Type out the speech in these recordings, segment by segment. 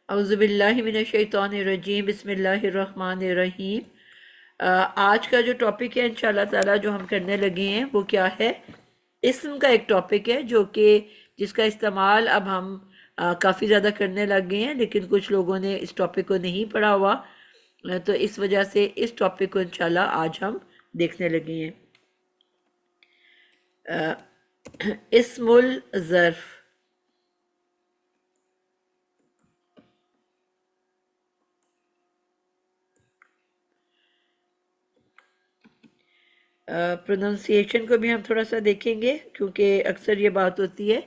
اعوذ باللہ من الشیطان الرجیم، بسم اللہ الرحمن الرحیم۔ آج کا جو ٹاپک ہے انشاءاللہ تعالی جو ہم کرنے لگے ہیں وہ کیا ہے؟ اسم کا ایک ٹاپک ہے جو کہ جس کا استعمال اب ہم کافی زیادہ کرنے لگ گئے ہیں، لیکن کچھ لوگوں نے اس ٹاپک کو نہیں پڑھا ہوا، تو اس وجہ سے اس ٹاپک کو انشاءاللہ آج ہم دیکھنے لگے ہیں۔ اسم الظرف۔ پروننسیشن کو بھی ہم تھوڑا سا دیکھیں گے، کیونکہ اکثر یہ بات ہوتی ہے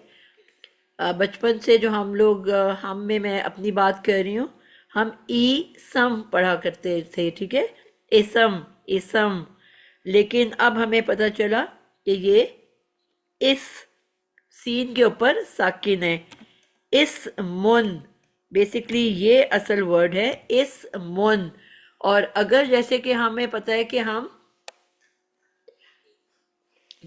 بچپن سے جو ہم لوگ ہم میں اپنی بات کر رہی ہوں، ہم ای سم پڑھا کرتے تھے، ٹھیک ہے، اسم اسم، لیکن اب ہمیں پتہ چلا کہ یہ اس سین کے اوپر ساکن ہے۔ اس من، بیسیکلی یہ اصل ورڈ ہے اس من، اور اگر جیسے کہ ہمیں پتہ ہے کہ ہم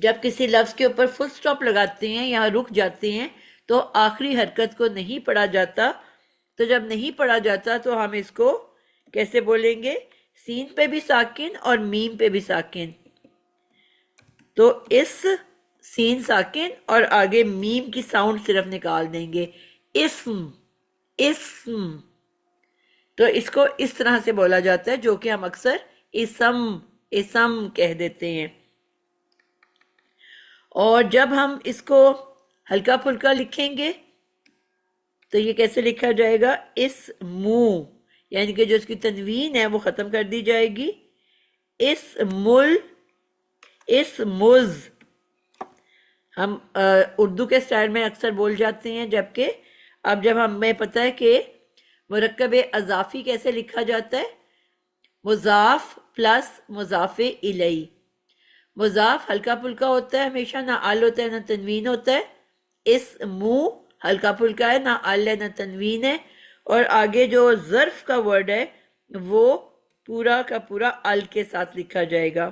جب کسی لفظ کے اوپر فل سٹاپ لگاتے ہیں یا رک جاتے ہیں تو آخری حرکت کو نہیں پڑھا جاتا، تو جب نہیں پڑھا جاتا تو ہم اس کو کیسے بولیں گے؟ سین پہ بھی ساکن اور میم پہ بھی ساکن، تو اس سین ساکن اور آگے میم کی ساؤنڈ صرف نکال دیں گے، اسم اسم، تو اس کو اس طرح سے بولا جاتا ہے، جو کہ ہم اکثر اسم اسم کہہ دیتے ہیں۔ اور جب ہم اس کو ہلکا پھلکا لکھیں گے تو یہ کیسے لکھا جائے گا؟ اس منہ، یعنی کہ جو اس کی تنوین ہے وہ ختم کر دی جائے گی، اس مل اس مز، ہم اردو کے سٹائل میں اکثر بول جاتے ہیں، جبکہ اب جب ہمیں پتہ ہے کہ مرکب اضافی کیسے لکھا جاتا ہے، مضاف پلس مضاف الیہ، مضاف ہلکا پھلکا ہوتا ہے ہمیشہ، نہ ال ہوتا ہے نہ تنوین ہوتا ہے، اس منہ ہلکا پھلکا ہے، نہ ال ہے نہ تنوین ہے، اور آگے جو ظرف کا ورڈ ہے وہ پورا کا پورا ال کے ساتھ لکھا جائے گا۔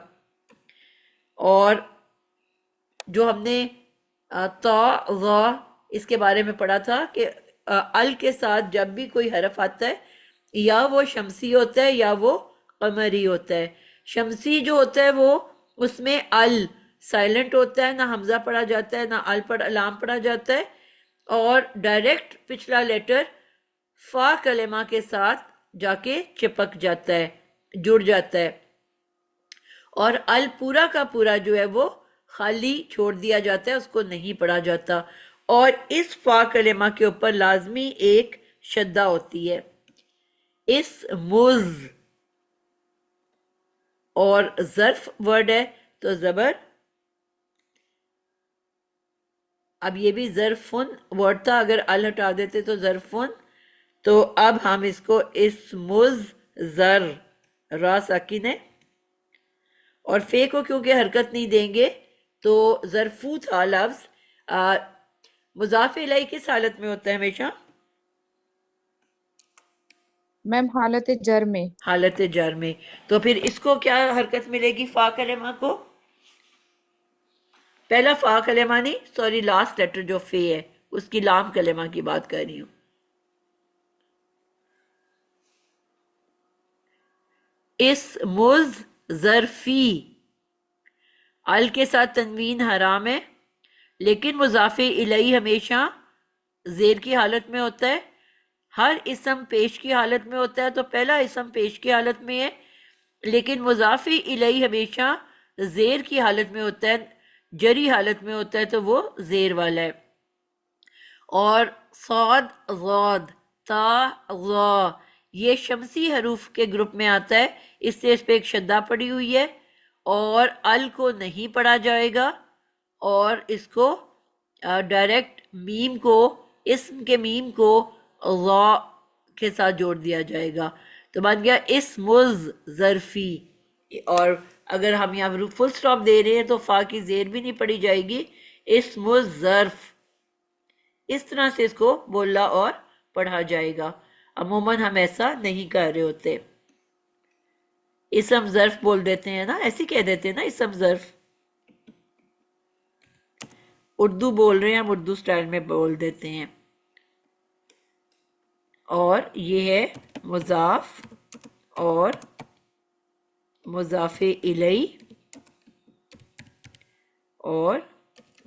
اور جو ہم نے تا ظا اس کے بارے میں پڑھا تھا کہ ال کے ساتھ جب بھی کوئی حرف آتا ہے یا وہ شمسی ہوتا ہے یا وہ قمری ہوتا ہے۔ شمسی جو ہوتا ہے وہ اس میں ال سائلنٹ ہوتا ہے، نہ حمزہ پڑھا جاتا ہے نہ ال پر لام پڑھا جاتا ہے، اور ڈائریکٹ پچھلا لیٹر فا کلمہ کے ساتھ جا کے چپک جاتا ہے، جڑ جاتا ہے، اور ال پورا کا پورا جو ہے وہ خالی چھوڑ دیا جاتا ہے، اس کو نہیں پڑھا جاتا، اور اس فا کلمہ کے اوپر لازمی ایک شدہ ہوتی ہے، اس مز، اور ظرف ورڈ ہے تو زبر، اب یہ بھی ظرفن ورڈ تھا، اگر ال ہٹا دیتے تو ظرفن، تو اب ہم اس کو اس مز زر، را ساکن ہے، اور فے کو کیونکہ حرکت نہیں دیں گے تو ظرفو تھا لفظ، مضاف الیہ کس حالت میں ہوتا ہے ہمیشہ؟ میم حالت جر میں۔ حالت جر میں، تو پھر اس کو کیا حرکت ملے گی فا کلمہ کو؟ پہلا فا کلمہ نہیں، سوری، لاسٹ لیٹر جو فے ہے اس کی لام کلمہ کی بات کر رہی ہوں۔ اس مز ظرفی، ال کے ساتھ تنوین حرام ہے، لیکن مضاف الیہ ہمیشہ زیر کی حالت میں ہوتا ہے، ہر اسم پیش کی حالت میں ہوتا ہے، تو پہلا اسم پیش کی حالت میں ہے، لیکن مضاف الیہ ہمیشہ زیر کی حالت میں ہوتا ہے، جری حالت میں ہوتا ہے، تو وہ زیر والا ہے۔ اور صاد ضاد تا ضا یہ شمسی حروف کے گروپ میں آتا ہے، اس سے اس پہ ایک شدہ پڑی ہوئی ہے، اور ال کو نہیں پڑھا جائے گا، اور اس کو ڈائریکٹ میم کو، اسم کے میم کو ضا کے ساتھ جوڑ دیا جائے گا، تو بن گیا اسم ظرفی، اور اگر ہم یہاں فل سٹاپ دے رہے ہیں تو فا کی زیر بھی نہیں پڑی جائے گی، اسم ظرف، اس طرح سے اس کو بولا اور پڑھا جائے گا۔ عموماً ہم ایسا نہیں کر رہے ہوتے، اسم ظرف بول دیتے ہیں نا، ایسے کہہ دیتے ہیں نا اسم ظرف، اردو بول رہے ہیں ہم اردو سٹائل میں بول دیتے ہیں۔ اور یہ ہے مضاف اور مضاف الیہ اور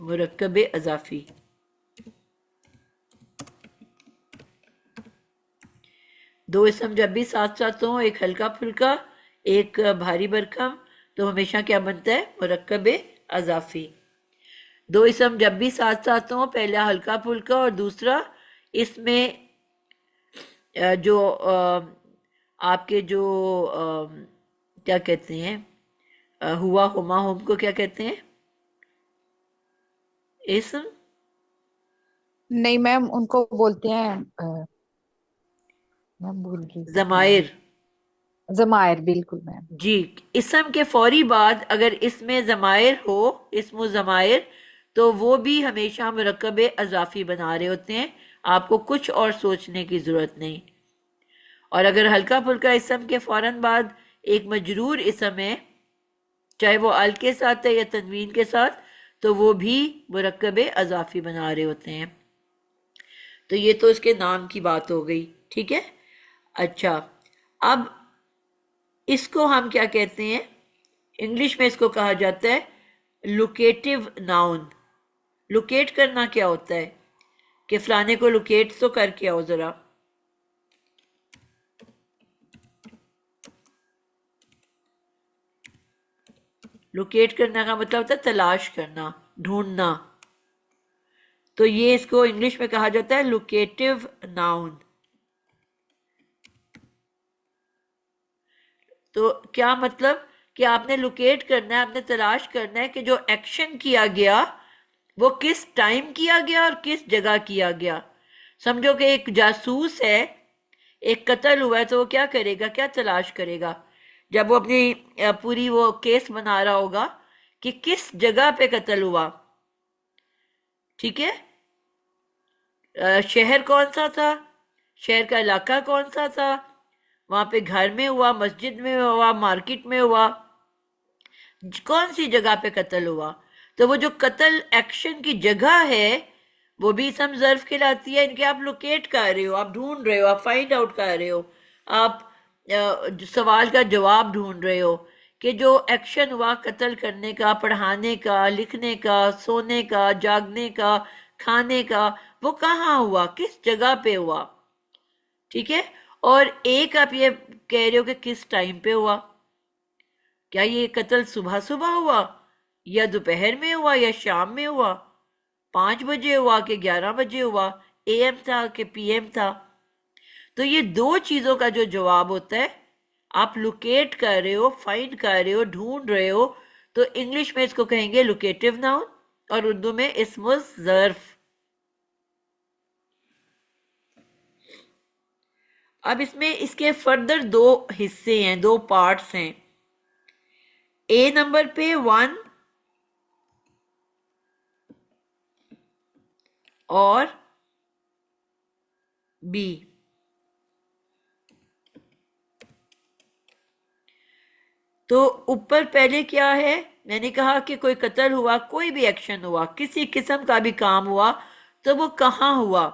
مرکب اضافی. دو اسم جب بھی ساتھ ساتھ ہوں، ایک ہلکا پھلکا ایک بھاری بھرکم، تو ہمیشہ کیا بنتا ہے؟ مرکب اضافی. دو اسم جب بھی ساتھ ساتھ ہوں، پہلا ہلکا پھلکا اور دوسرا اس میں جو آپ کے جو کیا کہتے ہیں، ہوا ہما ہم کو کیا کہتے ہیں؟ اسم نہیں میم، ان کو بولتے ہیں میں بھول گئی نام. ضمائر. ضمائر، بالکل میم. جی، اسم کے فوری بعد اگر اس میں ضمائر ہو، اسم و ضمائر، تو وہ بھی ہمیشہ مرکب اضافی بنا رہے ہوتے ہیں، آپ کو کچھ اور سوچنے کی ضرورت نہیں. اور اگر ہلکا پھلکا اسم کے فوراً بعد ایک مجرور اسم ہے، چاہے وہ ال کے ساتھ ہے یا تنوین کے ساتھ، تو وہ بھی مرکب اضافی بنا رہے ہوتے ہیں. تو یہ تو اس کے نام کی بات ہو گئی، ٹھیک ہے. اچھا، اب اس کو ہم کیا کہتے ہیں؟ انگلش میں اس کو کہا جاتا ہے لوکیٹو ناؤن. لوکیٹ کرنا کیا ہوتا ہے؟ کہ فلانے کو لوکیٹ تو کر کے آؤ ذرا. لوکیٹ کرنا کا مطلب ہوتا ہے تلاش کرنا، ڈھونڈنا. تو یہ اس کو انگلش میں کہا جاتا ہے لوکیٹو ناؤن. تو کیا مطلب؟ کہ آپ نے لوکیٹ کرنا ہے، آپ نے تلاش کرنا ہے کہ جو ایکشن کیا گیا وہ کس ٹائم کیا گیا اور کس جگہ کیا گیا. سمجھو کہ ایک جاسوس ہے، ایک قتل ہوا ہے، تو وہ کیا کرے گا؟ کیا تلاش کرے گا؟ جب وہ اپنی پوری وہ کیس بنا رہا ہوگا کہ کس جگہ پہ قتل ہوا، ٹھیک ہے، شہر کون سا تھا، شہر کا علاقہ کون سا تھا، وہاں پہ گھر میں ہوا، مسجد میں ہوا، مارکیٹ میں ہوا، کون سی جگہ پہ قتل ہوا. تو وہ جو قتل ایکشن کی جگہ ہے وہ بھی اسم ظرف کہلاتی ہے. ان کے آپ لوکیٹ کر رہے ہو، آپ ڈھونڈ رہے ہو، آپ فائنڈ آؤٹ کر رہے ہو، آپ سوال کا جواب ڈھونڈ رہے ہو کہ جو ایکشن ہوا قتل کرنے کا، پڑھانے کا، لکھنے کا، سونے کا، جاگنے کا، کھانے کا، وہ کہاں ہوا، کس جگہ پہ ہوا، ٹھیک ہے. اور ایک آپ یہ کہہ رہے ہو کہ کس ٹائم پہ ہوا. کیا یہ قتل صبح صبح ہوا یا دوپہر میں ہوا یا شام میں ہوا، 5 بجے ہوا کہ 11 بجے ہوا، اے ایم تھا کہ پی ایم تھا. تو یہ دو چیزوں کا جو جواب ہوتا ہے، آپ لوکیٹ کر رہے ہو، فائنڈ کر رہے ہو، ڈھونڈ رہے ہو، تو انگلش میں اس کو کہیں گے لوکیٹو ناؤن اور اردو میں اسم الظرف. اب اس میں اس کے فردر دو حصے ہیں، دو پارٹس ہیں. اے نمبر پہ 1 اور بی. تو اوپر پہلے کیا ہے؟ میں نے کہا کہ کوئی قتل ہوا، کوئی بھی ایکشن ہوا، کسی قسم کا بھی کام ہوا، تو وہ کہاں ہوا.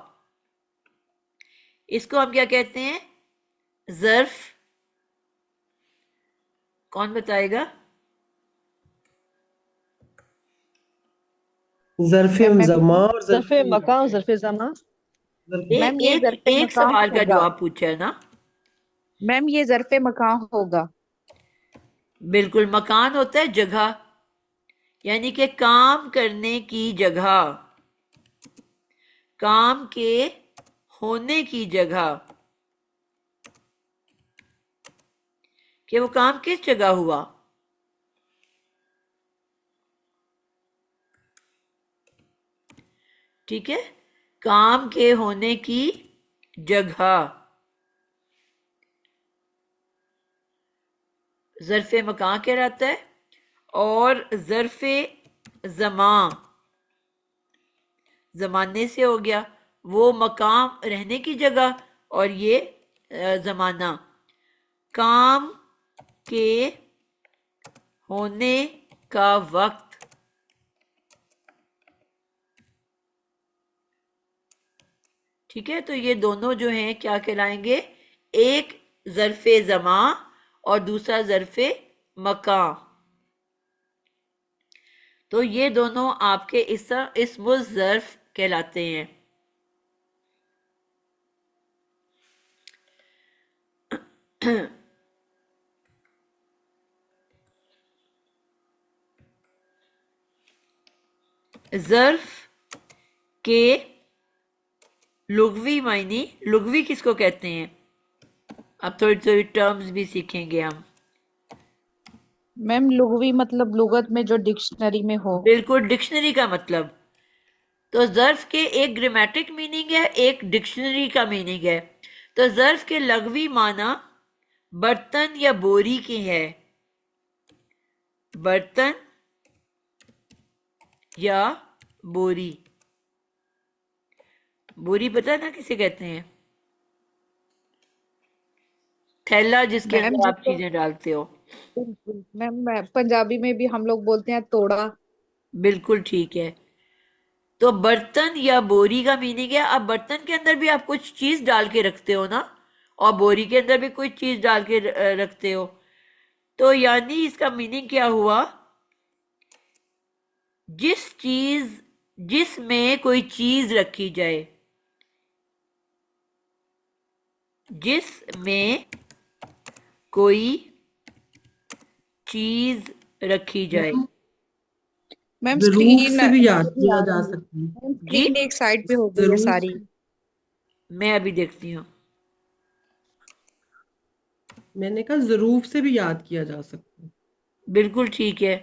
اس کو ہم کیا کہتے ہیں؟ ظرف. کون بتائے گا؟ ظرف میم میں زمان اور ظرف ظرف مکان، ظرف زمان. میم یہ ایک ظرف ایک مکان سوال کا ہوگا. جواب پوچھا ہے نا. میم یہ ظرف مکان ہوگا. بالکل، مکان ہوتا ہے جگہ، یعنی کہ کام کرنے کی جگہ، کام کے ہونے کی جگہ، کہ وہ کام کس جگہ ہوا. ٹھیک ہے، کام کے ہونے کی جگہ ظرف مکان کہلاتا ہے. اور ظرف زمان زمانے سے ہو گیا، وہ مقام رہنے کی جگہ، اور یہ زمانہ کام کے ہونے کا وقت. ٹھیک ہے، تو یہ دونوں جو ہیں کیا کہلائیں گے؟ ایک ظرف زمان اور دوسرا ظرف مکان. تو یہ دونوں آپ کے اسم الظرف کہلاتے ہیں. ظرف کے لغوی معنی، لغوی کس کو کہتے ہیں؟ اب تھوڑی تھوڑی ٹرمز بھی سیکھیں گے ہم. میم لغوی مطلب لغت میں جو ڈکشنری میں ہو. بالکل ڈکشنری کا مطلب. تو ظرف کے ایک گرامیٹک میننگ ہے، ایک ڈکشنری کا میننگ ہے. تو ظرف کے لغوی معنی برتن یا بوری کی ہے. برتن یا بوری. بوری پتہ نا کسے کہتے ہیں؟ تھیلا جس کے میم اندر جس آپ کو چیزیں ڈالتے ہو. میم پنجابی میں بھی ہم لوگ بولتے ہیں توڑا. بالکل ٹھیک ہے. تو برتن یا بوری کا میننگ ہے. اب برتن کے اندر بھی آپ کچھ چیز ڈال کے رکھتے ہو نا، اور بوری کے اندر بھی کوئی چیز ڈال کے رکھتے ہو. تو یعنی اس کا میننگ کیا ہوا؟ جس میں کوئی چیز رکھی جائے، جس میں کوئی چیز رکھی جائے. میم میم ظروف اسکرین سے بھی یاد ابھی کیا آ جا رہی ہے. سکتا ہے. میم جی اسکرین ایک سائڈ پہ ہو گئی ہے ظروف ساری. سے میں ابھی دیکھتی ہوں. میں نے کہا ظروف سے بھی یاد کیا جا سکتا ہے. بالکل ٹھیک ہے.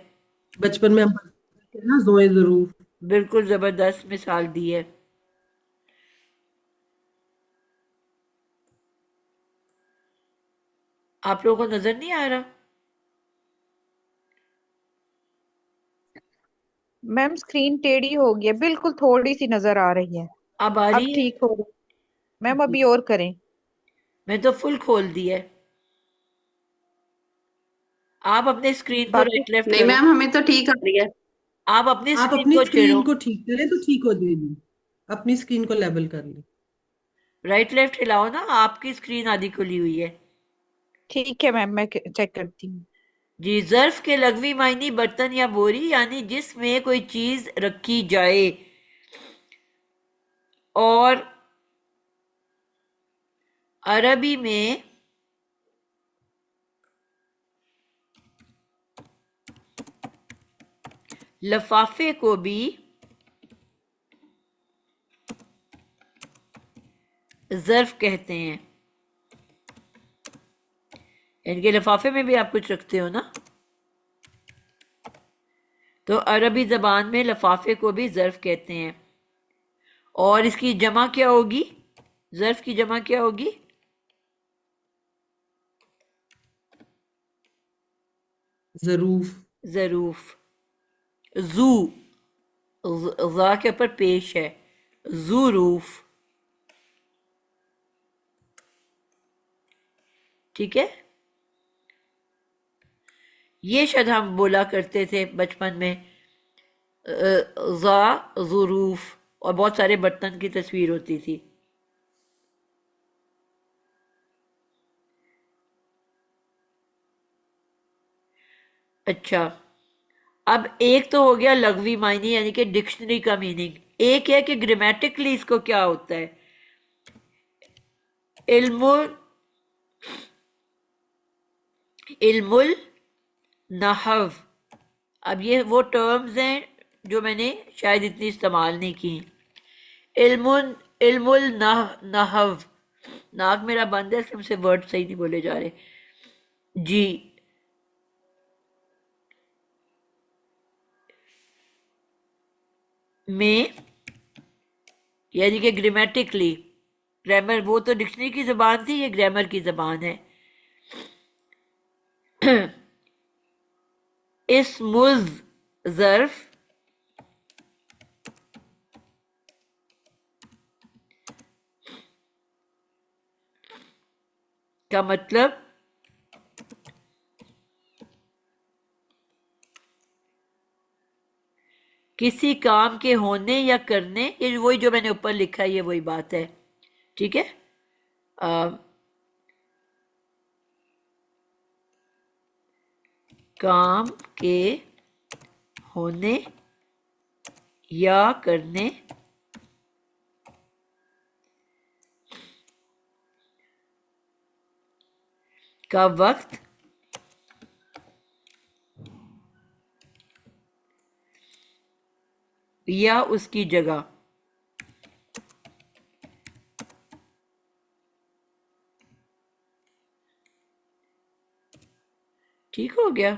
بچپن میں ہم پڑھتے تھے نا زوئے ظروف. بالکل زبردست مثال دی ہے. آپ لوگوں کو نظر نہیں آ رہا؟ میم اسکرین ٹیڑھی ہو گئی ہے، بالکل تھوڑی سی نظر آ رہی ہے. اب آ اب رہی ہے؟ ٹھیک ہو رہی. میم جی ابھی اور کریں. میں تو فل کھول دی ہے. آپ اپنے اسکرین کو باقی رائٹ لیفٹ نہیں کرو. میم ہمیں تو ٹھیک آ رہی ہے. آپ اپنی آپ اسکرین اپنی کو چھیڑو. اسکرین کو ٹھیک کریں تو ٹھیک ہو جائے گی. اپنی اسکرین کو لیبل کر لیں. رائٹ لیفٹ ہلاؤ نا، آپ کی اسکرین آدھی کھلی ہوئی ہے. ٹھیک ہے میم میں چیک کرتی ہوں. جی. ظرف کے لغوی معنی برتن یا بوری، یعنی جس میں کوئی چیز رکھی جائے. اور عربی میں لفافے کو بھی ظرف کہتے ہیں. یعنی کہ لفافے میں بھی آپ کچھ رکھتے ہو نا، تو عربی زبان میں لفافے کو بھی ظرف کہتے ہیں. اور اس کی جمع کیا ہوگی؟ ظرف کی جمع کیا ہوگی؟ ظروف. ظروف. زو، ذا کے اوپر پیش ہے. ظروف. ٹھیک ہے. یہ شاید ہم بولا کرتے تھے بچپن میں، ذا ظروف، اور بہت سارے برتن کی تصویر ہوتی تھی. اچھا. اب ایک تو ہو گیا لغوی معنی یعنی کہ ڈکشنری کا میننگ. ایک ہے کہ گرامیٹکلی اس کو کیا ہوتا ہے. علم علم النحو. اب یہ وہ ٹرمز ہیں جو میں نے شاید اتنی استعمال نہیں کی. علم النحو. ناک میرا بند ہے، اس لیے مجھ سے ورڈ صحیح نہیں بولے جا رہے. جی. میں یعنی کہ گرامیٹکلی، گرامر وہ تو ڈکشنری کی زبان تھی، یہ گرامر کی زبان ہے. اسم الظرف کا مطلب کسی کام کے ہونے یا کرنے، یہ وہی جو میں نے اوپر لکھا ہے، یہ وہی بات ہے. ٹھیک ہے. کام کے ہونے یا کرنے کا وقت یا اس کی جگہ. ٹھیک ہو گیا.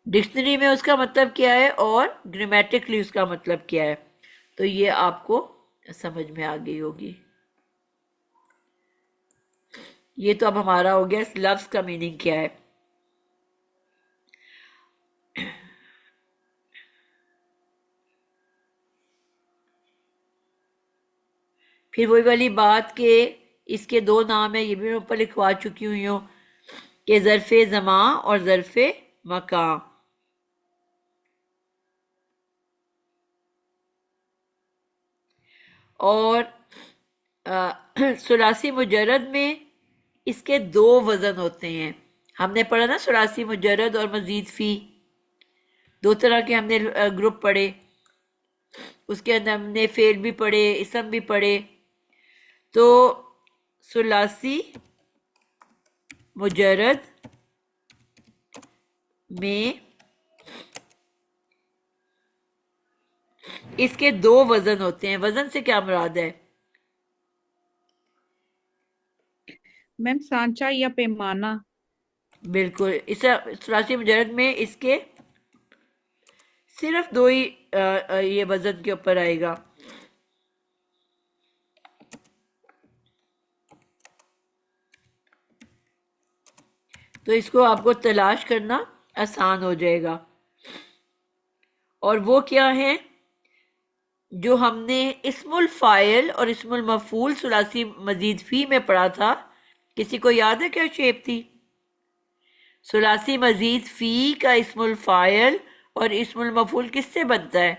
ڈکشنری میں اس کا مطلب کیا ہے اور گرامیٹکلی اس کا مطلب کیا ہے، تو یہ آپ کو سمجھ میں آ گئی ہوگی. یہ تو اب ہمارا ہو گیا اس لفظ کا میننگ کیا ہے. پھر وہی والی بات کہ اس کے دو نام ہیں، یہ بھی میں اوپر لکھوا چکی ہوئی ہوں کہ ظرف زمان اور ظرف مکان. اور ثلاثی مجرد میں اس کے دو وزن ہوتے ہیں. ہم نے پڑھا نا ثلاثی مجرد اور مزید فی، دو طرح کے ہم نے گروپ پڑھے. اس کے اندر ہم نے فعل بھی پڑھے، اسم بھی پڑھے. تو ثلاثی مجرد میں اس کے دو وزن ہوتے ہیں. وزن سے کیا مراد ہے؟ میم سانچہ یا پیمانہ. بالکل. اس ثلاثی مجرد میں اس کے صرف دو ہی یہ وزن کے اوپر آئے گا. تو اس کو آپ کو تلاش کرنا آسان ہو جائے گا. اور وہ کیا ہے جو ہم نے اسم الفاعل اور اسم المفعول ثلاثی مزید فی میں پڑھا تھا؟ کسی کو یاد ہے کیا شیپ تھی؟ ثلاثی مزید فی کا اسم الفاعل اور اسم المفعول کس سے بنتا ہے؟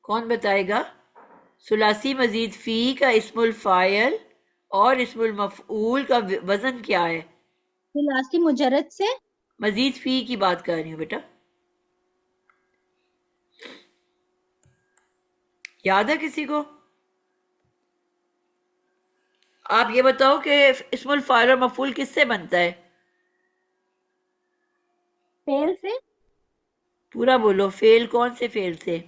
کون بتائے گا؟ ثلاثی مزید فی کا اسم الفاعل اور اسم المفعول کا وزن کیا ہے؟ ثلاثی مجرد سے مزید فی کی بات کر رہی ہوں بیٹا. یاد ہے کسی کو؟ آپ یہ بتاؤ کہ اسم الفاعل اور مفعول کس سے بنتا ہے؟ فعل سے. پورا بولو. فعل کون سے فعل سے؟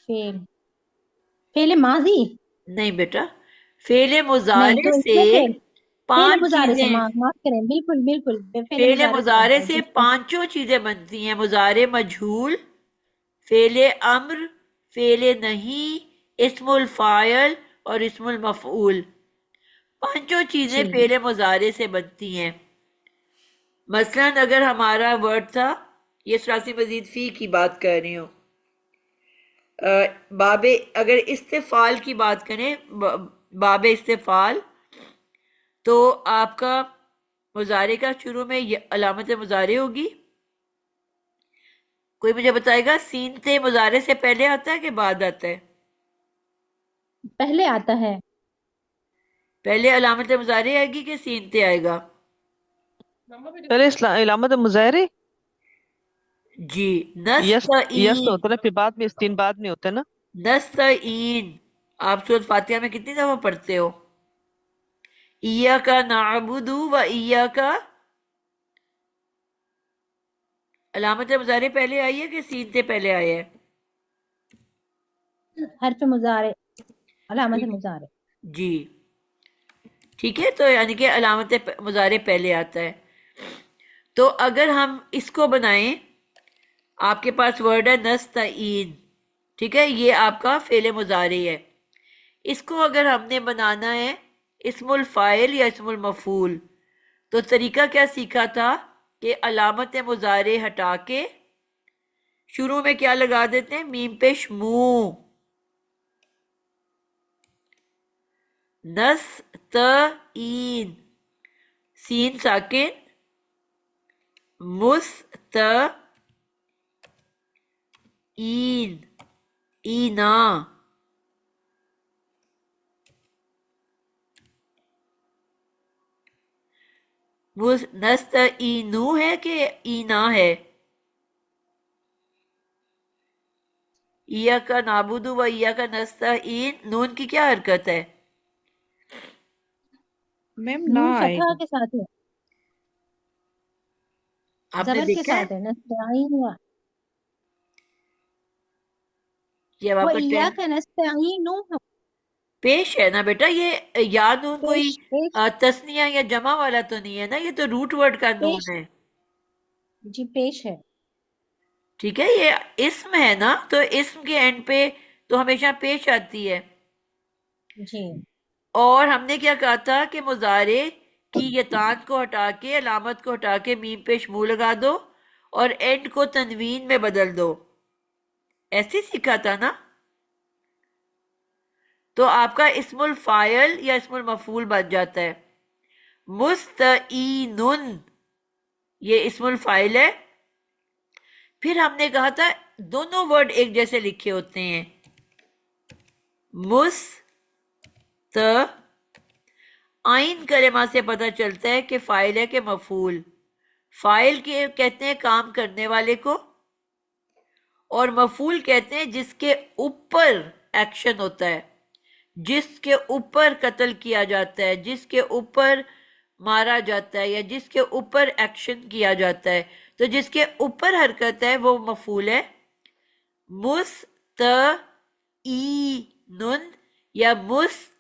فعل فعل ماضی. نہیں بیٹا، فعل نہیں مضارع تو اس سے میں فعل پانچ مضارع سے چیزیں، معاف کریں. بالکل بالکل فعل فعل مضارع سے مضارع بنتا ہے سے جس کو پانچوں چیزیں بنتی ہیں: مضارع مجہول، فعل امر، فعل نہیں، اسم الفاعل اور اسم المفعول. پانچوں چیزیں جی فعل مضارع سے بنتی ہیں. مثلا اگر ہمارا ورڈ تھا، یہ ثلاثی مزید فی کی بات کر رہی ہوں، باب، اگر استفعال کی بات کریں، باب استفعال، تو آپ کا مضارع کا شروع میں یہ علامت مضارع ہوگی. کوئی مجھے بتائے گا سینتے مضارع سے پہلے آتا ہے کہ بعد آتا ہے؟ پہلے آتا ہے. پہلے علامت مضارع آئے گی کہ سینتے آئے گا؟ پہلے علامت مظاہرے جی. یس تو نستعین، ہوتا ہے نا، پھر بعد میں استین بعد میں ہوتا ہے نا. نستعین آپ سورۃ فاتحہ میں کتنی دفعہ پڑھتے ہو؟ ایاک نعبد و ایاک، علامت مضارع پہلے آئی ہے کہ سینتے پہلے آئے ہے؟ حرف مضارع، علامت مضارع. جی ٹھیک ہے. تو یعنی کہ علامت مضارع پہلے آتا ہے. تو اگر ہم اس کو بنائیں، آپ کے پاس ورڈ ہے نستعین، ٹھیک ہے، یہ آپ کا فعل مضارع ہے. اس کو اگر ہم نے بنانا ہے اسم الفاعل یا اسم المفعول، تو طریقہ کیا سیکھا تھا کہ علامت مضارع ہٹا کے شروع میں کیا لگا دیتے ہیں؟ میم پیش منہ. نستعین، سین ساکن مستعین اینا نستعینو ہے کہ اینا ہے؟ ایاک نعبد و ایاک نستعین نون کی کیا حرکت ہے؟ میم نا نون آئے فتحہ گا. کے ساتھ ہے، آپ نے زبر کے دیکھا ہے ساتھ ہے، نستعین یہ اب آپ کا وَإِيَّاكَ نَسْتَعِينُ پیش ہے نا بیٹا، یہ یا نون کوئی پیش تسنیہ یا جمع والا تو نہیں ہے نا، یہ تو روٹ ورڈ کا نون پیش ہے. جی پیش ہے. ٹھیک ہے، یہ اسم ہے نا، تو اسم کے اینڈ پہ تو ہمیشہ پیش آتی ہے. جی اور ہم نے کیا کہا تھا کہ مضارع کی یہ تان کو ہٹا کے، علامت کو ہٹا کے میم پہ منہ لگا دو اور اینڈ کو تنوین میں بدل دو، ایسے سیکھا تھا نا. تو آپ کا اسم الفاعل یا اسم المفعول بن جاتا ہے. مستعینن یہ اسم الفاعل ہے. پھر ہم نے کہا تھا دونوں ورڈ ایک جیسے لکھے ہوتے ہیں. آئین کلمہ سے پتہ چلتا ہے کہ فاعل ہے کہ مفعول. فاعل کے کہتے ہیں کام کرنے والے کو، اور مفعول کہتے ہیں جس کے اوپر ایکشن ہوتا ہے، جس کے اوپر قتل کیا جاتا ہے، جس کے اوپر مارا جاتا ہے، یا جس کے اوپر ایکشن کیا جاتا ہے. تو جس کے اوپر حرکت ہے وہ مفعول ہے. مستعینن یا مستعینن،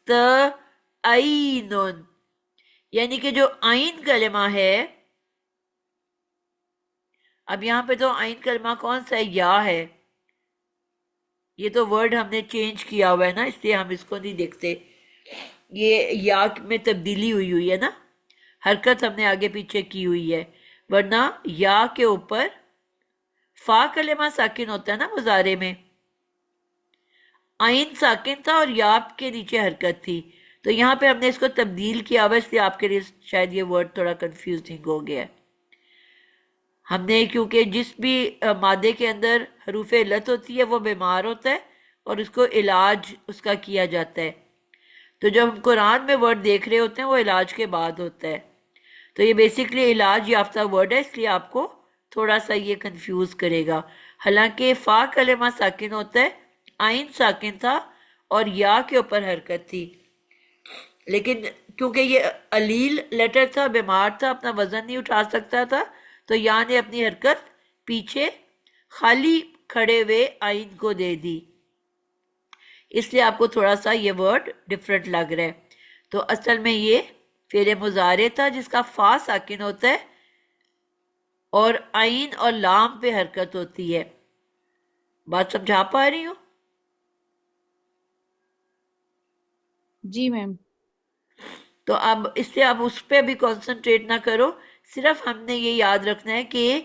یعنی کہ جو آئین کلمہ ہے، اب یہاں پہ تو آئین کلمہ کون سا ہے؟ یا ہے. یہ تو ورڈ ہم نے چینج کیا ہوا ہے نا، اس لیے ہم اس کو نہیں دیکھتے. یہ یا میں تبدیلی ہوئی ہے نا، حرکت ہم نے آگے پیچھے کی ہوئی ہے. ورنہ یا کے اوپر فا کلمہ ساکن ہوتا ہے نا مضارع میں، آئین ساکن تھا اور یا کے نیچے حرکت تھی. تو یہاں پہ ہم نے اس کو تبدیل کیا ہوا، اس لیے آپ کے لیے شاید یہ ورڈ تھوڑا کنفیوزنگ ہو گیا ہے. ہم نے کیونکہ جس بھی مادے کے اندر حروف علت ہوتی ہے وہ بیمار ہوتا ہے اور اس کو علاج اس کا کیا جاتا ہے. تو جب ہم قرآن میں ورڈ دیکھ رہے ہوتے ہیں وہ علاج کے بعد ہوتا ہے. تو یہ بیسکلی علاج یافتہ ورڈ ہے، اس لیے آپ کو تھوڑا سا یہ کنفیوز کرے گا. حالانکہ فا کلمہ ساکن ہوتا ہے، آئین ساکن تھا اور یا کے اوپر حرکت تھی. لیکن کیونکہ یہ علیل لیٹر تھا، بیمار تھا، اپنا وزن نہیں اٹھا سکتا تھا، تو یا نے اپنی حرکت پیچھے خالی کھڑے ہوئے آئین کو دے دی. اس لیے آپ کو تھوڑا سا یہ ورڈ ڈفرینٹ لگ رہا ہے. تو اصل میں یہ فعل مضارع تھا جس کا فا ساکن ہوتا ہے اور عین اور لام پہ حرکت ہوتی ہے. بات سمجھا پا رہی ہوں؟ جی میم. تو اب اس سے اب اس پہ بھی کانسنٹریٹ نہ کرو، صرف ہم نے یہ یاد رکھنا ہے کہ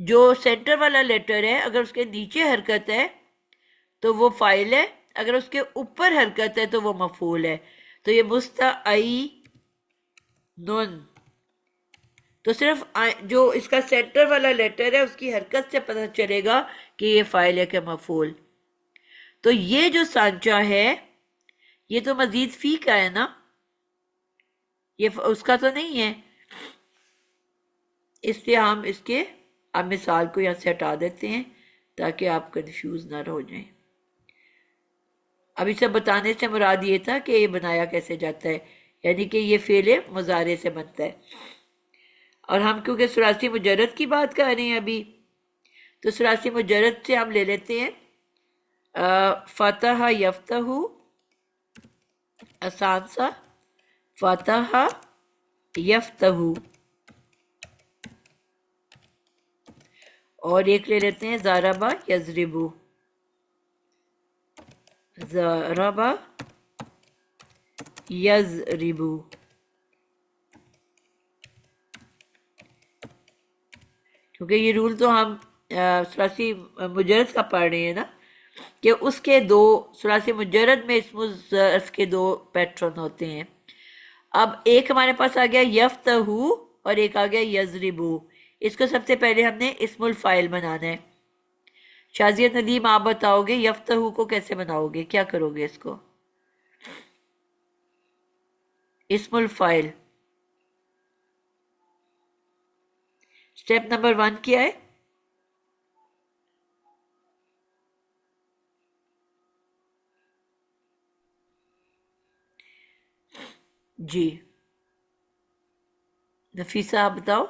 جو سینٹر والا لیٹر ہے اگر اس کے نیچے حرکت ہے تو وہ فاعل ہے، اگر اس کے اوپر حرکت ہے تو وہ مفعول ہے. تو یہ مستعینن، تو صرف جو اس کا سینٹر والا لیٹر ہے اس کی حرکت سے پتہ چلے گا کہ یہ فاعل ہے کہ مفعول. تو یہ جو سانچہ ہے یہ تو مزید فی کا ہے نا، یہ اس کا تو نہیں ہے، اس لیے ہم اس کے اب مثال کو یہاں سے ہٹا دیتے ہیں تاکہ آپ کنفیوز نہ ہو جائیں. اب اسے بتانے سے مراد یہ تھا کہ یہ بنایا کیسے جاتا ہے، یعنی کہ یہ فعل مضارع سے بنتا ہے. اور ہم کیونکہ ثلاثی مجرد کی بات کر رہے ہیں ابھی، تو ثلاثی مجرد سے ہم لے لیتے ہیں فتح یفتح، آسان سا، فتح یفتح. اور ایک لے لیتے ہیں ضربہ یضربو، ضربہ یضربو. کیونکہ یہ رول تو ہم ثلاثی مجرد کا پڑھ رہے ہیں نا، کہ اس کے دو ثلاثی مجرد میں اسم الظرف کے دو پیٹرن ہوتے ہیں. اب ایک ہمارے پاس آ گیا یفتہو اور ایک آ گیا یضربو. اس کو سب سے پہلے ہم نے اسم الفائل بنانا ہے. شازیہ ندیم آپ بتاؤ گے یفتہو کو کیسے بناؤ گے, کیا کرو گے اس کو؟ اسم الفائل اسٹیپ نمبر 1 کیا ہے؟ جی نفیسہ آپ بتاؤ.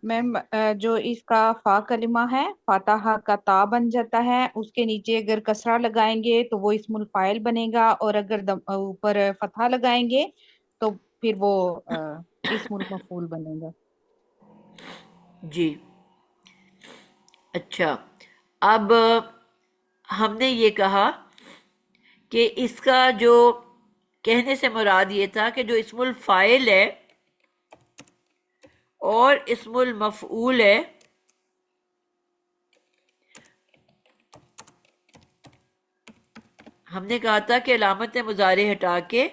میم جو اس کا فا کلمہ ہے فاتحہ کا تا بن جاتا ہے, اس کے نیچے اگر کسرہ لگائیں گے تو وہ اسم الفاعل بنے گا, اور اگر اوپر فتحہ لگائیں گے تو پھر وہ اسم المفعول بنے گا. جی اچھا, اب ہم نے یہ کہا کہ اس کا جو کہنے سے مراد یہ تھا کہ جو اسم الفاعل ہے اور اسم المفعول ہے ہم نے کہا تھا کہ علامت مضارع ہٹا کے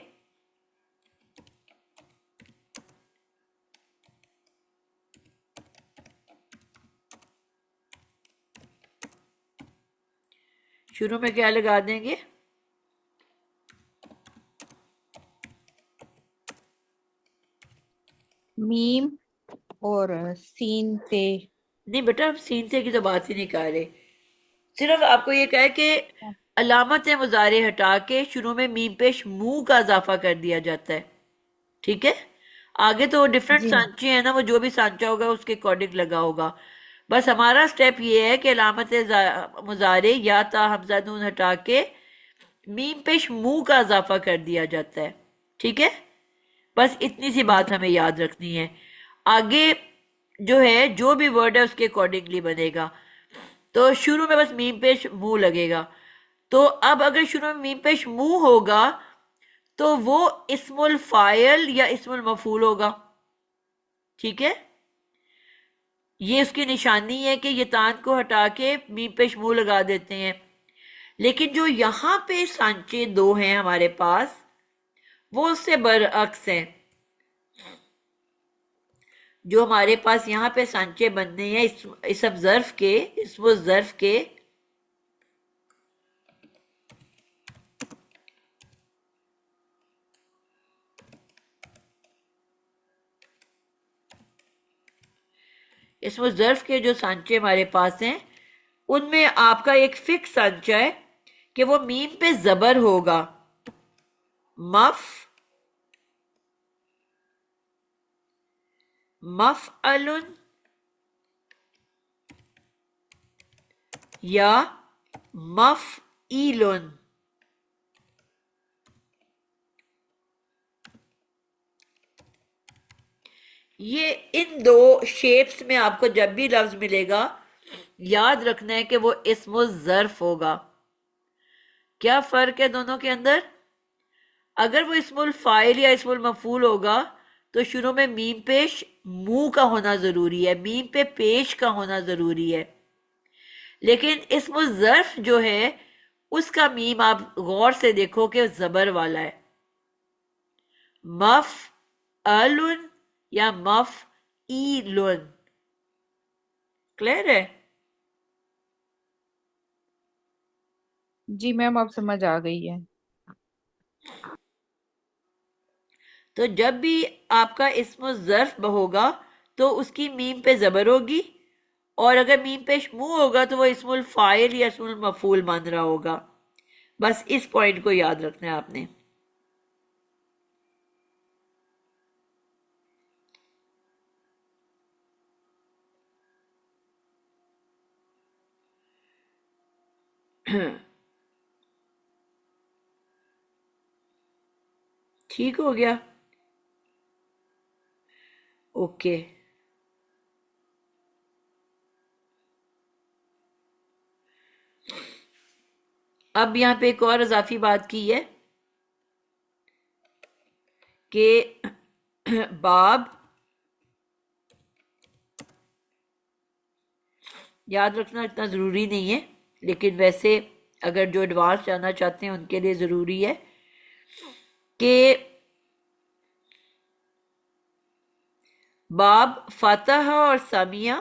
شروع میں کیا لگا دیں گے؟ میم اور سین تے. نہیں بیٹا, ہم سین سے کی تو بات ہی نہیں کر رہے, صرف آپ کو یہ کہا ہے کہ علامت مضارع ہٹا کے شروع میں میم پیش منہ کا اضافہ کر دیا جاتا ہے. ٹھیک ہے, آگے تو ڈفرینٹ جی سانچے ہیں نا, وہ جو بھی سانچہ ہوگا اس کے اکارڈنگ لگا ہوگا. بس ہمارا سٹیپ یہ ہے کہ علامت مضارع یا تا حمزہ نون ہٹا کے میم پیش منہ کا اضافہ کر دیا جاتا ہے. ٹھیک ہے, بس اتنی سی بات ہمیں یاد رکھنی ہے. آگے جو ہے جو بھی ورڈ ہے اس کے اکارڈنگلی بنے گا. تو شروع میں بس میم پیش منہ لگے گا. تو اب اگر شروع میں میم پیش منہ ہوگا تو وہ اسم الفاعل یا اسم المفعول ہوگا. ٹھیک ہے, یہ اس کی نشانی ہے کہ یہ تان کو ہٹا کے میم پیش منہ لگا دیتے ہیں. لیکن جو یہاں پہ سانچے دو ہیں ہمارے پاس وہ اس سے برعکس ہیں. جو ہمارے پاس یہاں پہ سانچے بننے ہیں اسم ظرف کے, اسم الظرف کے, اسم الظرف کے جو سانچے ہمارے پاس ہیں ان میں آپ کا ایک فکس سانچہ ہے کہ وہ میم پہ زبر ہوگا. مفعل یا مفعیل. یہ ان دو شیپس میں آپ کو جب بھی لفظ ملے گا یاد رکھنا ہے کہ وہ اسم الظرف ہوگا. کیا فرق ہے دونوں کے اندر؟ اگر وہ اسم الفاعل یا اسم المفعول ہوگا تو شروع میں میم پیش منہ کا ہونا ضروری ہے, میم پہ پیش کا ہونا ضروری ہے. لیکن اسم الظرف جو ہے اس کا میم آپ غور سے دیکھو کہ زبر والا ہے. مفعل یا مفعیل. کلیئر ہے؟ جی میم اب سمجھ آ گئی ہے. تو جب بھی آپ کا اسم الظرف ہوگا تو اس کی میم پہ زبر ہوگی, اور اگر میم پیش منہ ہوگا تو وہ اسم الفاعل یا اسم المفعول مان رہا ہوگا. بس اس پوائنٹ کو یاد رکھنا ہے آپ نے. ٹھیک ہو گیا؟ اوکے. اب یہاں پہ ایک اور اضافی بات کی ہے کہ باب یاد رکھنا اتنا ضروری نہیں ہے, لیکن ویسے اگر جو ایڈوانس جاننا چاہتے ہیں ان کے لیے ضروری ہے کہ باب فاتحہ اور سامیہ،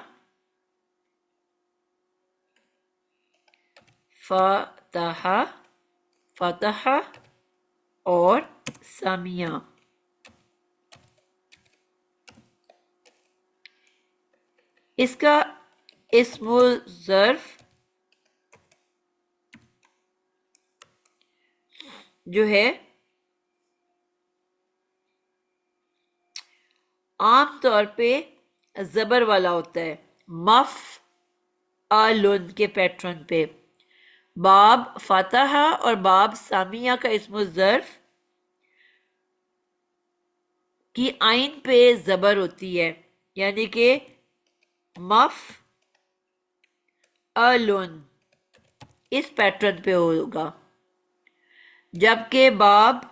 فاتحہ، فاتحہ اور سامیہ. اس کا اسم الظرف جو ہے عام طور پہ زبر والا ہوتا ہے، مف آلن کے پیٹرن پہ. باب فاتحہ اور باب سامیہ کا اسم الظرف کی آئین پہ زبر ہوتی ہے، یعنی کہ مف آلن اس پیٹرن پہ ہوگا، جبکہ باب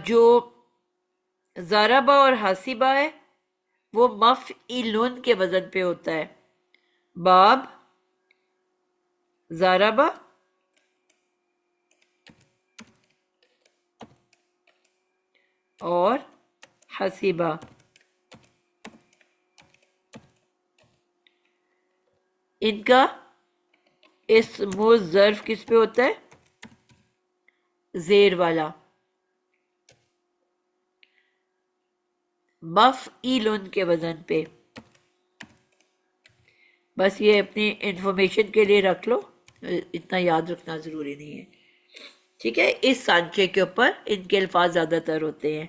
جو ضربہ اور حاسبہ ہے وہ مفعلن کے وزن پہ ہوتا ہے. باب ضربہ اور حسیبہ، ان کا اسم الظرف کس پہ ہوتا ہے؟ زیر والا، مفعیلن کے وزن پہ. بس یہ اپنی انفارمیشن کے لیے رکھ لو، اتنا یاد رکھنا ضروری نہیں ہے. ٹھیک ہے، اس سانچے کے اوپر ان کے الفاظ زیادہ تر ہوتے ہیں.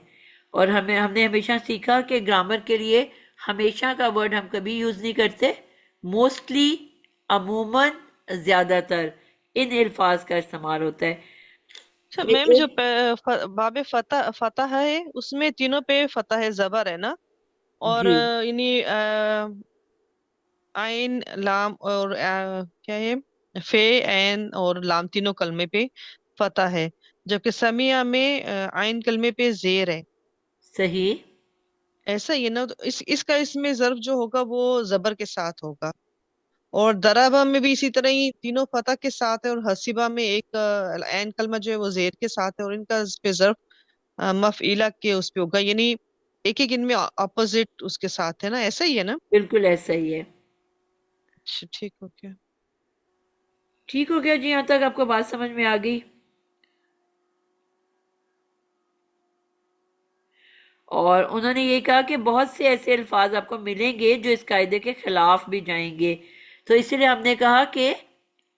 اور ہم نے ہمیشہ سیکھا کہ گرامر کے لیے ہمیشہ کا ورڈ ہم کبھی یوز نہیں کرتے، موسٹلی، عموماً، زیادہ تر ان الفاظ کا استعمال ہوتا ہے. اچھا میم، جو باب فتح ہے اس میں تینوں پہ فتح زبر ہے نا، اور جی یعنی عین، لام اور کیا ہے، فے، عین اور لام تینوں کلمے پہ فتح ہے، جبکہ سمیہ میں عین کلمے پہ زیر ہے. صحیح. ایسا ہی ہے نا؟ تو اس کا اس میں ضرب جو ہوگا وہ زبر کے ساتھ ہوگا. اور دربہ میں بھی اسی طرح ہی تینوں فتح کے ساتھ ہے، اور حسیبہ میں ایک عین کلمہ جو ہے وہ زیر کے ساتھ ہے، اور ان کا اس پہ ضرب مفعیلہ کے اس پہ ہوگا، یعنی ایک ایک ان میں اپوزٹ اس کے ساتھ ہے نا. ایسا ہی ہے نا؟ بالکل ایسا ہی ہے. اچھا ٹھیک ہو گیا. ٹھیک ہو گیا جی، یہاں تک آپ کو بات سمجھ میں آ گئی؟ اور انہوں نے یہ کہا کہ بہت سے ایسے الفاظ آپ کو ملیں گے جو اس قاعدے کے خلاف بھی جائیں گے، تو اس لیے ہم نے کہا کہ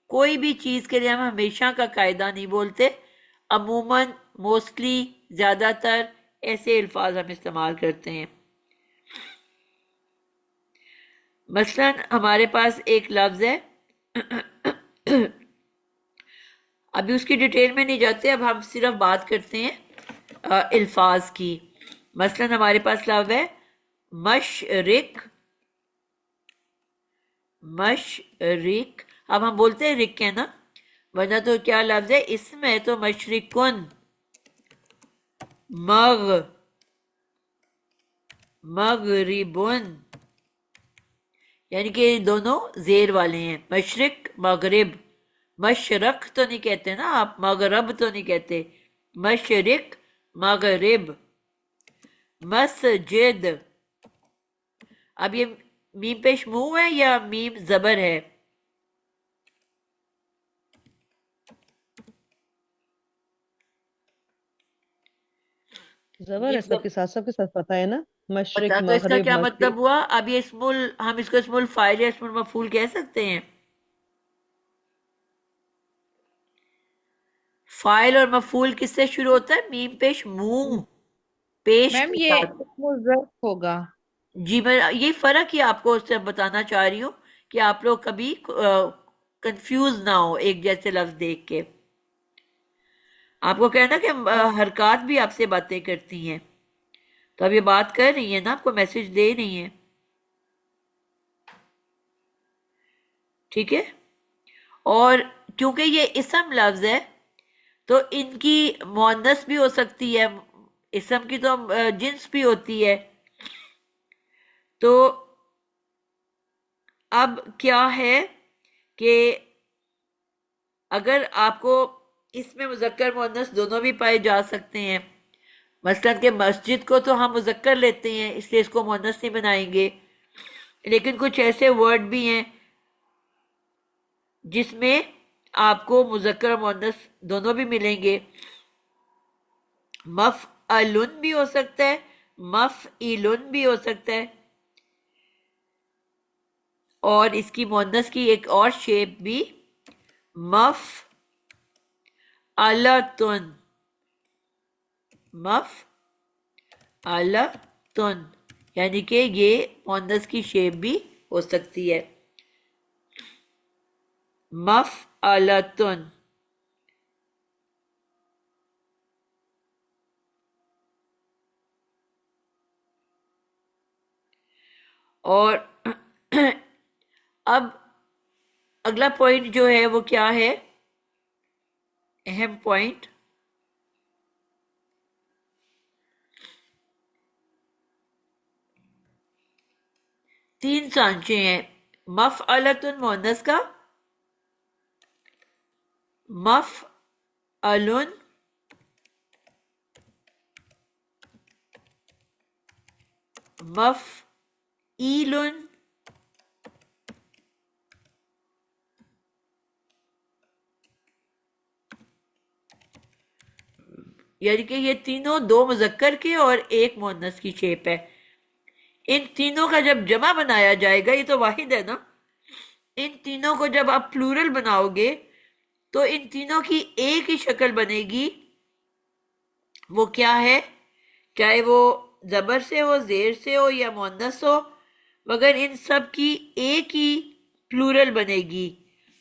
کوئی بھی چیز کے لیے ہم ہمیشہ کا قاعدہ نہیں بولتے، عموماً، موسٹلی، زیادہ تر ایسے الفاظ ہم استعمال کرتے ہیں. مثلا ہمارے پاس ایک لفظ ہے، ابھی اس کی ڈیٹیل میں نہیں جاتے، اب ہم صرف بات کرتے ہیں الفاظ کی. مثلا ہمارے پاس لفظ ہے مشرق، مشرق. اب ہم بولتے ہیں رک ہے نا، ورنہ تو کیا لفظ ہے، اسم ہے تو مشرقن، مغربن، یعنی کہ دونوں زیر والے ہیں، مشرق مغرب. مشرق تو نہیں کہتے نا آپ، مغرب تو نہیں کہتے، مشرق مغرب. مسجد، اب یہ میم پیش منہ ہے یا میم زبر ہے؟ زبر ہے، میم سب کے ساتھ پتہ ہے نا، پتا، مشرق، تو اس کا مغرب، کیا مشرق. مطلب ہوا؟ اب یہ ہم اس کو اسم الفاعل یا اسم المفعول کہہ سکتے ہیں؟ فاعل اور مفعول کس سے شروع ہوتا ہے؟ میم پیش منہ، پیش میم کے یہ ساتھ. اسم الظرف ہوگا. جی میں یہ فرق ہی آپ کو اس سے بتانا چاہ رہی ہوں کہ آپ لوگ کبھی کنفیوز نہ ہو ایک جیسے لفظ دیکھ کے. آپ کو کہنا کہ حرکات بھی آپ سے باتیں کرتی ہیں، تو اب یہ بات کر رہی ہیں نا، آپ کو میسج دے رہی ہیں. ٹھیک ہے، اور کیونکہ یہ اسم لفظ ہے تو ان کی مؤنث بھی ہو سکتی ہے، اسم کی تو جنس بھی ہوتی ہے. تو اب کیا ہے کہ اگر آپ کو اس میں مذکر مؤنث دونوں بھی پائے جا سکتے ہیں. مثلاً کہ مسجد کو تو ہم مذکر لیتے ہیں اس لیے اس کو مؤنث نہیں بنائیں گے، لیکن کچھ ایسے ورڈ بھی ہیں جس میں آپ کو مذکر اور مؤنث دونوں بھی ملیں گے. مفعلن بھی ہو سکتا ہے، مفعلن بھی ہو سکتا ہے، اور اس کی مؤنث کی ایک اور شیپ بھی مفعلتن، مفعلتن، یعنی کہ یہ مؤنث کی شیپ بھی ہو سکتی ہے، مفعلتن. اور اب اگلا پوائنٹ جو ہے وہ کیا ہے، اہم پوائنٹ، تین سانچے ہیں مفعلتن مؤنث کا، مفعلن، مفعیلن، یعنی کہ یہ تینوں دو مذکر کے اور ایک مؤنث کی شیپ ہے. ان تینوں کا جب جمع بنایا جائے گا، یہ تو واحد ہے نا، ان تینوں کو جب آپ پلورل بناؤ گے تو ان تینوں کی ایک ہی شکل بنے گی. وہ کیا ہے؟ چاہے وہ زبر سے ہو، زیر سے ہو یا مؤنث ہو، مگر ان سب کی ایک ہی پلورل بنے گی،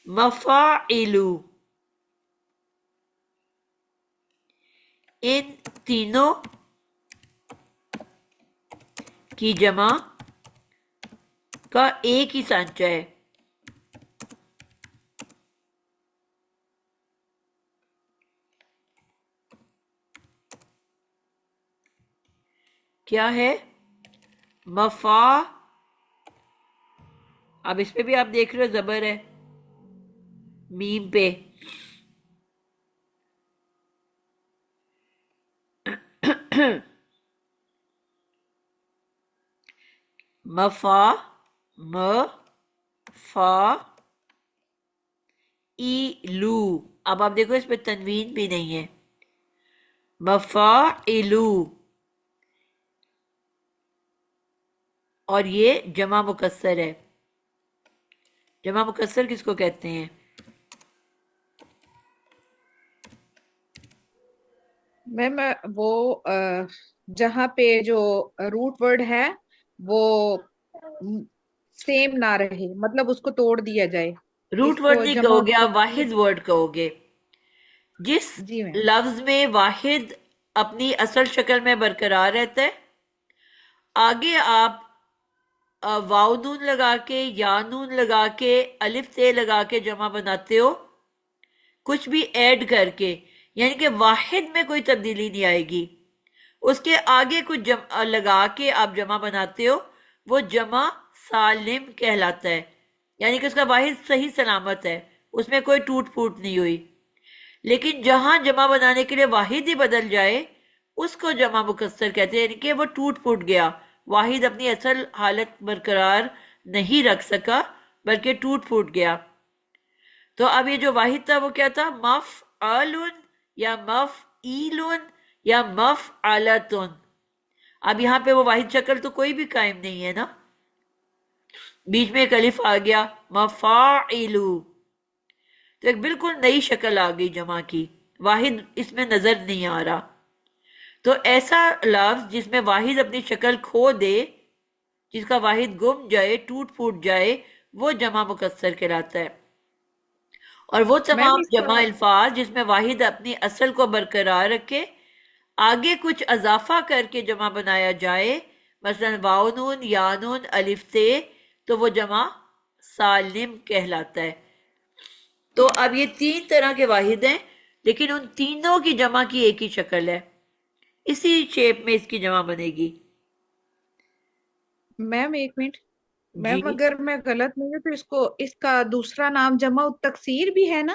مفاعلو. ان تینوں کی جمع کا ایک ہی سانچہ ہے. کیا ہے؟ اب اس پہ بھی آپ دیکھ رہے ہو زبر ہے میم پہ، مفعیلو. اب آپ دیکھو اس پہ تنوین بھی نہیں ہے، مفاعلو. اور یہ جمع مکسر ہے. جمع مکسر کس کو کہتے ہیں؟ میم وہ جہاں پہ جو روٹ ورڈ ہے وہ سیم نہ رہے، مطلب اس کو توڑ دیا جائے. روٹ اس ورڈ کو نہیں جمع کہو گے آپ، واحد ورڈ کہو گے. جس جی میم. لفظ میں واحد اپنی اصل شکل میں برقرار رہتا ہے، آگے آپ واو نون لگا کے، یا نون لگا کے، الف تے لگا کے جمع بناتے ہو، کچھ بھی ایڈ کر کے، یعنی کہ واحد میں کوئی تبدیلی نہیں آئے گی. اس کے آگے کچھ لگا کے آپ جمع بناتے ہو، وہ جمع سالم کہلاتا ہے، یعنی کہ اس کا واحد صحیح سلامت ہے، اس میں کوئی ٹوٹ پھوٹ نہیں ہوئی. لیکن جہاں جمع بنانے کے لیے واحد ہی بدل جائے اس کو جمع مکسر کہتے ہیں، یعنی کہ وہ ٹوٹ پھوٹ گیا، واحد اپنی اصل حالت برقرار نہیں رکھ سکا بلکہ ٹوٹ پھوٹ گیا. تو اب یہ جو واحد تھا وہ کیا تھا؟ مفعلن یا مفعیلن یا مفعلتن. اب یہاں پہ وہ واحد شکل تو کوئی بھی قائم نہیں ہے نا، بیچ میں ایک الف آ گیا، مفاعلو، تو ایک بالکل نئی شکل آ گئی جمع کی، واحد اس میں نظر نہیں آ رہا. تو ایسا لفظ جس میں واحد اپنی شکل کھو دے، جس کا واحد گم جائے، ٹوٹ پھوٹ جائے، وہ جمع مکسر کہلاتا ہے. اور وہ میم تمام اس کا جمع الفاظ جس میں واحد اپنی اصل کو برقرار رکھے، آگے کچھ اضافہ کر کے جمع بنایا جائے، مثلا واو نون، یا نون، الف تے، تو وہ جمع سالم کہلاتا ہے. تو اب یہ تین طرح کے واحد ہیں، لیکن ان تینوں کی جمع کی ایک ہی شکل ہے، اسی شیپ میں اس کی جمع بنے گی. میم ایک منٹ، جی میم اگر میں غلط نہیں ہوں تو اس کا دوسرا نام جمع تکسیر بھی ہے نا؟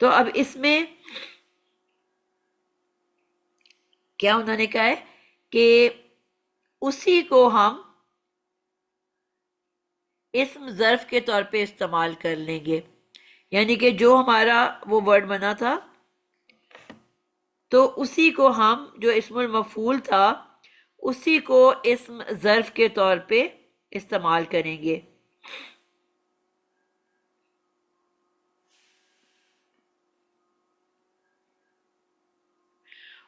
تو اب اس میں کیا انہوں نے کہا ہے کہ اسی کو ہم اسم ظرف کے طور پہ استعمال کر لیں گے، یعنی کہ جو ہمارا وہ ورڈ بنا تھا تو اسی کو ہم جو اسم المفعول تھا اسی کو اسم ظرف کے طور پہ استعمال کریں گے۔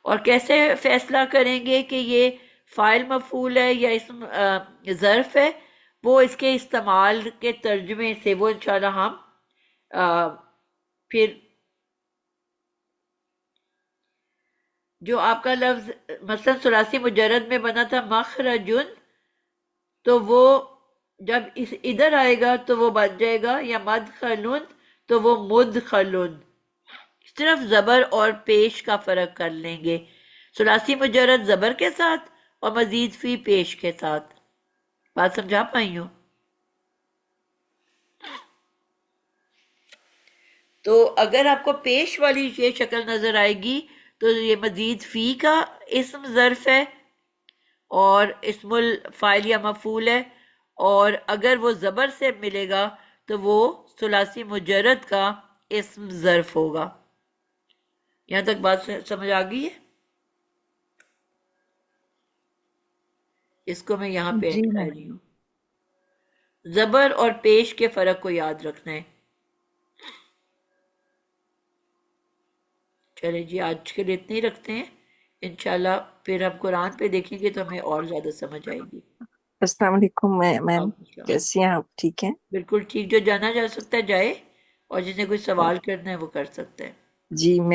اور کیسے فیصلہ کریں گے کہ یہ فاعل مفعول ہے یا اسم ظرف ہے، وہ اس کے استعمال کے ترجمے سے وہ انشاءاللہ ہم پھر جو آپ کا لفظ مثلا ثلاثی مجرد میں بنا تھا مخرجن، تو وہ جب ادھر آئے گا تو وہ بن جائے گا، یا مدخلن تو وہ مدخلن۔ صرف زبر اور پیش کا فرق کر لیں گے، ثلاثی مجرد زبر کے ساتھ اور مزید فی پیش کے ساتھ۔ بات سمجھا پائی ہوں؟ تو اگر آپ کو پیش والی یہ شکل نظر آئے گی تو یہ مزید فی کا اسم ظرف ہے اور اسم الفاعل یا مفعول ہے، اور اگر وہ زبر سے ملے گا تو وہ ثلاثی مجرد کا اسم ظرف ہوگا۔ یہاں تک بات سمجھ آ گئی ہے؟ اس کو میں یہاں پہ جی کر میم۔ رہی ہوں، زبر اور پیش کے فرق کو یاد رکھنا ہے۔ چلیں جی، آج کے لیے اتنے ہی رکھتے ہیں، انشاءاللہ پھر ہم قرآن پہ دیکھیں گے تو ہمیں اور زیادہ سمجھ آئے گی۔ السلام علیکم میم، وعلیکم السلام۔ کیسی ہیں آپ؟ ٹھیک ہیں؟ بالکل ٹھیک، جو جانا جا سکتا ہے جائے، اور جس نے کوئی سوال کرنا ہے وہ کر سکتا ہے۔ جی میم